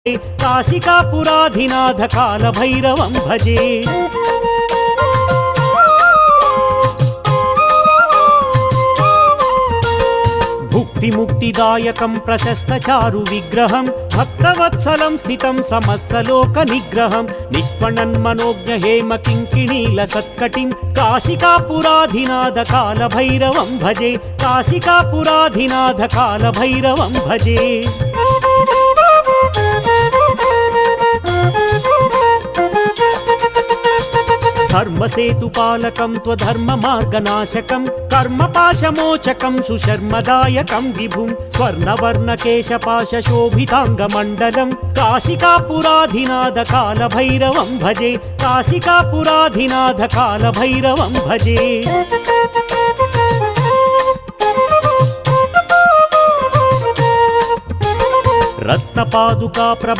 काशिकापुराधिनाथ कालभैरवं भजे। भुक्तिमुक्तिदायकं प्रशस्तचारु विग्रहं भक्तवत्सलं स्थितं समस्तलोकनिग्रहं निष्पणन्मनोज्ञ हेम किङ्किणीलसत्कटिं काशिकापुराधिनाथ कालभैरवं भजे। काशिकापुराधिनाथ कालभैरवं भजे। धर्मसेतुपालकं त्वधर्ममार्गनाशकं कर्मपाशमोचकं सुशर्मदायकं विभुं स्वर्णवर्णकेशपाशशोभिताङ्गमण्डलं काशिकापुराधिनाथ कालभैरवं भजे। काशिकापुराधिनाथ कालभैरवं भजे। रत्नपादुका